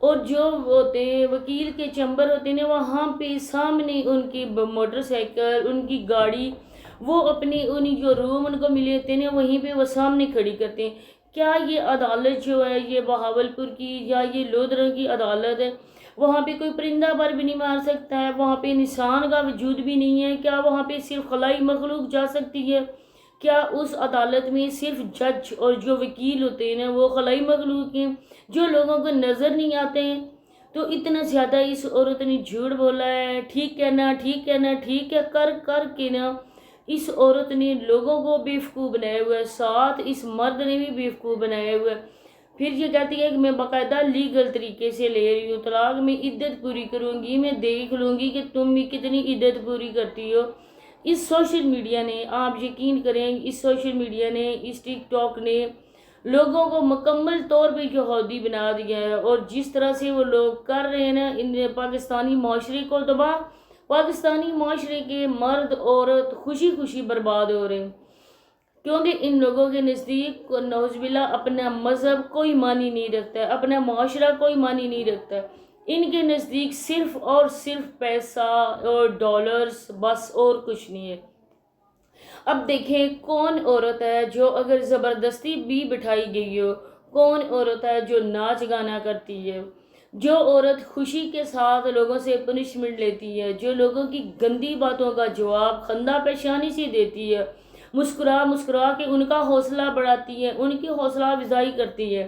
اور جو ہوتے ہیں وکیل کے چیمبر ہوتے ہیں وہاں پہ سامنے ان کی موٹر سائیکل، ان کی گاڑی، وہ اپنے انہیں جو روم ان کو ملے ہوتے ہیں وہیں پہ وہ سامنے کھڑی کرتے ہیں۔ کیا یہ عدالت جو ہے یہ بہاولپور کی یا یہ لودھرا کی عدالت ہے؟ وہاں پہ کوئی پرندہ پر بھی نہیں مار سکتا ہے، وہاں پہ انسان کا وجود بھی نہیں ہے، کیا وہاں پہ صرف خلائی مخلوق جا سکتی ہے؟ کیا اس عدالت میں صرف جج اور جو وکیل ہوتے ہیں وہ خلائی مخلوق ہیں جو لوگوں کو نظر نہیں آتے ہیں؟ تو اتنا زیادہ اس عورت نے جھوٹ بولا ہے، ٹھیک کہنا ٹھیک کہنا ٹھیک ہے کر کر کے نا اس عورت نے لوگوں کو بیوقوف بنایا ہوا ہے، ساتھ اس مرد نے بھی بیوقوف بنایا ہوا ہے۔ پھر یہ کہتی ہے کہ میں باقاعدہ لیگل طریقے سے لے رہی ہوں طلاق، میں عدت پوری کروں گی، میں دیکھ لوں گی کہ تم بھی کتنی عدت پوری کرتی ہو۔ اس سوشل میڈیا نے، آپ یقین کریں، اس سوشل میڈیا نے، اس ٹک ٹاک نے لوگوں کو مکمل طور پہ یہودی بنا دیا ہے، اور جس طرح سے وہ لوگ کر رہے ہیں نا ان پاکستانی معاشرے کو تباہ، پاکستانی معاشرے کے مرد عورت خوشی خوشی برباد ہو رہے ہیں، کیونکہ ان لوگوں کے نزدیک نعوذ باللہ اپنا مذہب کوئی معنی نہیں رکھتا ہے، اپنا معاشرہ کوئی معنی نہیں رکھتا ہے، ان کے نزدیک صرف اور صرف پیسہ اور ڈالرز بس، اور کچھ نہیں ہے۔ اب دیکھیں کون عورت ہے جو اگر زبردستی بھی بٹھائی گئی ہو، کون عورت ہے جو ناچ گانا کرتی ہے، جو عورت خوشی کے ساتھ لوگوں سے پنشمنٹ لیتی ہے، جو لوگوں کی گندی باتوں کا جواب خندہ پیشانی سے دیتی ہے، مسکرا مسکرا کے ان کا حوصلہ بڑھاتی ہے، ان کی حوصلہ افزائی کرتی ہے۔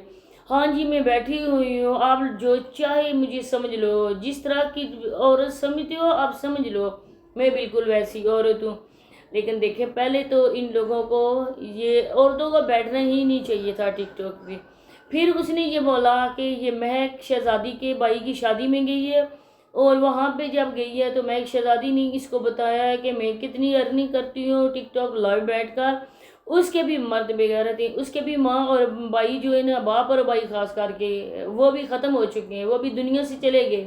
ہاں جی میں بیٹھی ہوئی ہوں، آپ جو چاہے مجھے سمجھ لو، جس طرح کی عورت سمجھتے ہو آپ سمجھ لو، میں بالکل ویسی عورت ہوں۔ لیکن دیکھیں پہلے تو ان لوگوں کو، یہ عورتوں کو بیٹھنا ہی نہیں چاہیے تھا ٹک ٹاک پہ۔ پھر اس نے یہ بولا کہ یہ مہک شہزادی کے بھائی کی شادی میں گئی ہے، اور وہاں پہ جب گئی ہے تو مہک شہزادی نے اس کو بتایا ہے کہ میں کتنی ارننگ کرتی ہوں ٹک ٹاک لائیو بیٹھ کر۔ اس کے بھی مرد بغیرت ہیں، اس کے بھی ماں اور بھائی جو ہے نا، باپ اور بھائی خاص کر کے، وہ بھی ختم ہو چکے ہیں، وہ بھی دنیا سے چلے گئے،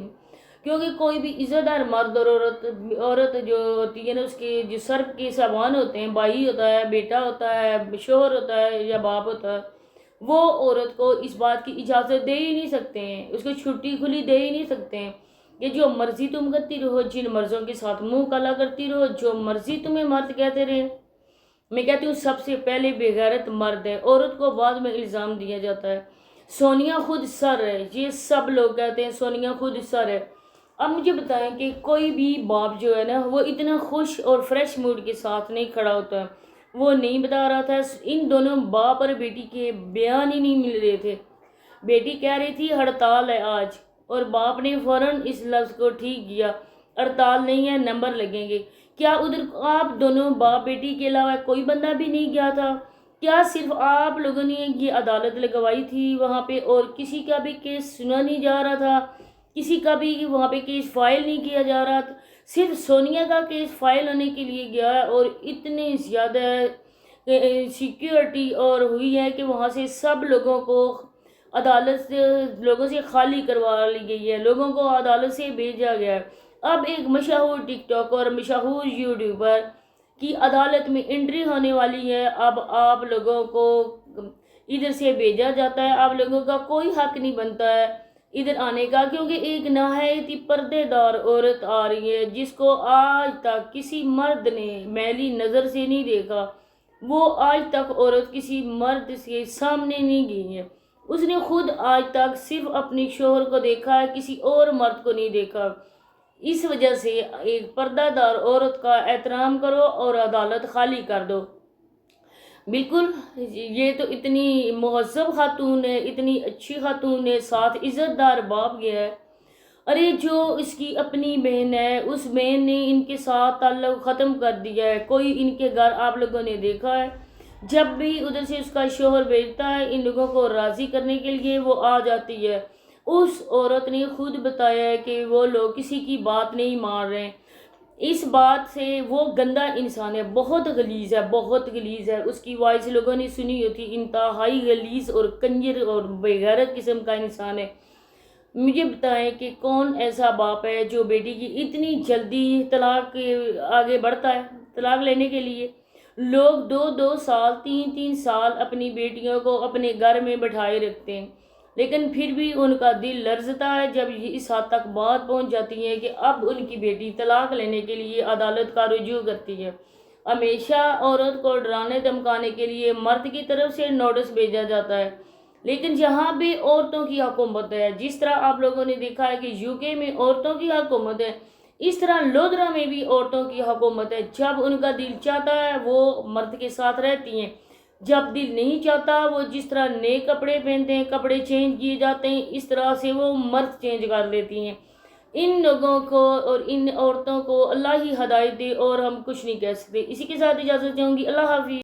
کیونکہ کوئی بھی عزت دار مرد اور عورت جو ہوتی ہے نا، اس کے جو سر کے سامان ہوتے ہیں، بھائی ہوتا ہے، بیٹا ہوتا ہے، شوہر ہوتا ہے یا باپ ہوتا ہے، وہ عورت کو اس بات کی اجازت دے ہی نہیں سکتے ہیں، اس کو چھٹی کھلی دے ہی نہیں سکتے ہیں کہ جو مرضی تم کرتی رہو، جن مرضوں کے ساتھ منہ کالا کرتی رہو، جو مرضی تمہیں مرد کہتے رہے۔ میں کہتی ہوں سب سے پہلے بےغیرت مرد ہے، عورت کو بعد میں الزام دیا جاتا ہے۔ سونیا خود سر ہے، یہ سب لوگ کہتے ہیں سونیا خود سر ہے۔ اب مجھے بتائیں کہ کوئی بھی باپ جو ہے نا وہ اتنا خوش اور فریش موڈ کے ساتھ نہیں کھڑا ہوتا ہے، وہ نہیں بتا رہا تھا، ان دونوں باپ اور بیٹی کے بیان ہی نہیں مل رہے تھے۔ بیٹی کہہ رہی تھی ہڑتال ہے آج، اور باپ نے فوراً اس لفظ کو ٹھیک کیا، ہڑتال نہیں ہے، نمبر لگیں گے۔ کیا ادھر آپ دونوں باپ بیٹی کے علاوہ کوئی بندہ بھی نہیں گیا تھا؟ کیا صرف آپ لوگوں نے یہ عدالت لگوائی تھی وہاں پہ، اور کسی کا بھی کیس سنا نہیں جا رہا تھا؟ کسی کا بھی وہاں پہ کیس فائل نہیں کیا جا رہا تھا؟ صرف سونیا کا کیس فائل ہونے کے لیے گیا ہے، اور اتنی زیادہ سیکیورٹی اور ہوئی ہے کہ وہاں سے سب لوگوں کو عدالت سے، لوگوں سے خالی کروا لی گئی ہے، لوگوں کو عدالت سے بھیجا گیا ہے۔ اب ایک مشہور ٹک ٹاک اور مشہور یوٹیوبر کی عدالت میں انٹری ہونے والی ہے، اب آپ لوگوں کو ادھر سے بھیجا جاتا ہے، آپ لوگوں کا کوئی حق نہیں بنتا ہے ادھر آنے کا، کیونکہ ایک نہایت ہی پردے دار عورت آ رہی ہے جس کو آج تک کسی مرد نے میلی نظر سے نہیں دیکھا، وہ آج تک عورت کسی مرد کے سامنے نہیں گئی ہے، اس نے خود آج تک صرف اپنی شوہر کو دیکھا ہے، کسی اور مرد کو نہیں دیکھا۔ اس وجہ سے ایک پردہ دار عورت کا احترام کرو اور عدالت خالی کر دو۔ بالکل، یہ تو اتنی مہذب خاتون ہے، اتنی اچھی خاتون ہے، ساتھ عزت دار باپ گیا ہے، ارے جو اس کی اپنی بہن ہے، اس بہن نے ان کے ساتھ تعلق ختم کر دیا ہے۔ کوئی ان کے گھر آپ لوگوں نے دیکھا ہے؟ جب بھی ادھر سے اس کا شوہر بھیجتا ہے ان لوگوں کو راضی کرنے کے لیے، وہ آ جاتی ہے۔ اس عورت نے خود بتایا ہے کہ وہ لوگ کسی کی بات نہیں مان رہے ہیں، اس بات سے وہ گندا انسان ہے، بہت غلیظ ہے، بہت غلیظ ہے، اس کی وائس لوگوں نے سنی ہوتی، انتہائی غلیظ اور کنجر اور بےغیرت قسم کا انسان ہے۔ مجھے بتائیں کہ کون ایسا باپ ہے جو بیٹی کی اتنی جلدی طلاق کے آگے بڑھتا ہے طلاق لینے کے لیے؟ لوگ 2-2 سال 3-3 سال اپنی بیٹیوں کو اپنے گھر میں بٹھائے رکھتے ہیں، لیکن پھر بھی ان کا دل لرزتا ہے جب یہ اس حد تک بات پہنچ جاتی ہے کہ اب ان کی بیٹی طلاق لینے کے لیے عدالت کا رجوع کرتی ہے۔ ہمیشہ عورت کو ڈرانے دھمکانے کے لیے مرد کی طرف سے نوٹس بھیجا جاتا ہے، لیکن یہاں بھی عورتوں کی حکومت ہے۔ جس طرح آپ لوگوں نے دیکھا ہے کہ یو کے میں عورتوں کی حکومت ہے، اس طرح لودھرا میں بھی عورتوں کی حکومت ہے۔ جب ان کا دل چاہتا ہے وہ مرد کے ساتھ رہتی ہیں، جب دل نہیں چاہتا وہ جس طرح نئے کپڑے پہنتے ہیں، کپڑے چینج کیے جاتے ہیں، اس طرح سے وہ مرد چینج کر لیتی ہیں۔ ان لوگوں کو اور ان عورتوں کو اللہ ہی ہدایت دے، اور ہم کچھ نہیں کہہ سکتے۔ اسی کے ساتھ اجازت چاہوں گی، اللہ حافظ۔